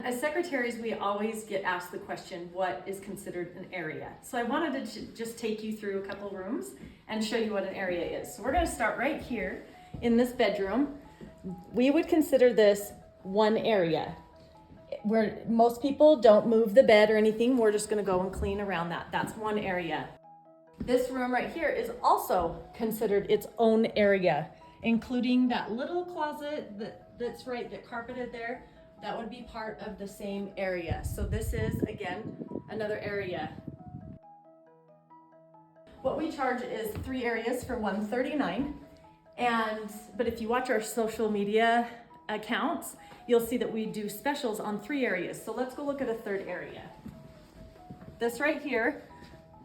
As secretaries, we always get asked the question, what is considered an area? So I wanted to just take you through a couple rooms and show you what an area is. So we're gonna start right here in this bedroom. We would consider this one area. Where most people don't move the bed or anything, we're just gonna go and clean around that. That's one area. This room right here is also considered its own area, including that little closet that's carpeted there. That would be part of the same area. So this is, again, another area. What we charge is 3 areas for $139. But if you watch our social media accounts, you'll see that we do specials on 3 areas. So let's go look at a third area. This right here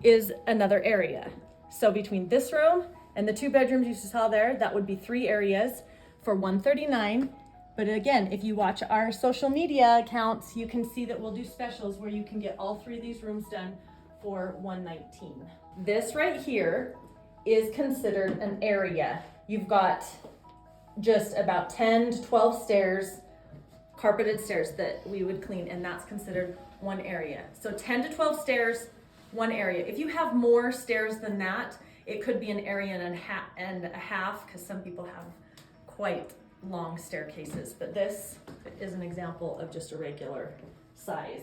is another area. So between this room and the 2 bedrooms you saw there, that would be 3 areas for $139. But again, if you watch our social media accounts, you can see that we'll do specials where you can get all 3 of these rooms done for $119. This right here is considered an area. You've got just about 10 to 12 stairs, carpeted stairs that we would clean, and that's considered one area. So 10 to 12 stairs, one area. If you have more stairs than that, it could be an area and a half, because some people have quite long staircases, but this is an example of just a regular size.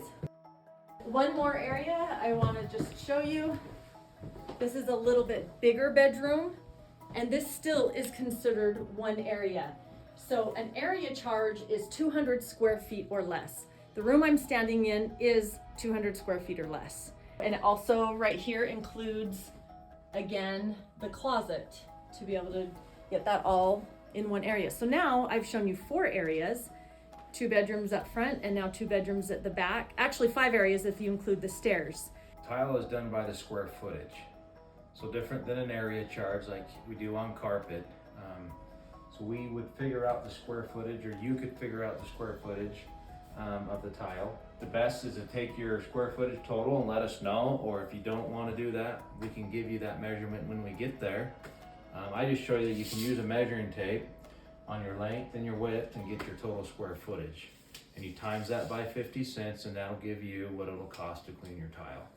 One more area I want to just show you. This is a little bit bigger bedroom, and this still is considered one area. So an area charge is 200 square feet or less. The room I'm standing in is 200 square feet or less. And it also right here includes, again, the closet to be able to get that all in one area. So now I've shown you 4 areas, 2 bedrooms up front and now 2 bedrooms at the back. Actually 5 areas if you include the stairs. Tile is done by the square footage. So different than an area charge like we do on carpet. So we would figure out the square footage, or you could figure out the square footage of the tile. The best is to take your square footage total and let us know, or if you don't want to do that, we can give you that measurement when we get there. I just show you that you can use a measuring tape on your length and your width and get your total square footage. And you times that by 50 cents and that'll give you what it'll cost to clean your tile.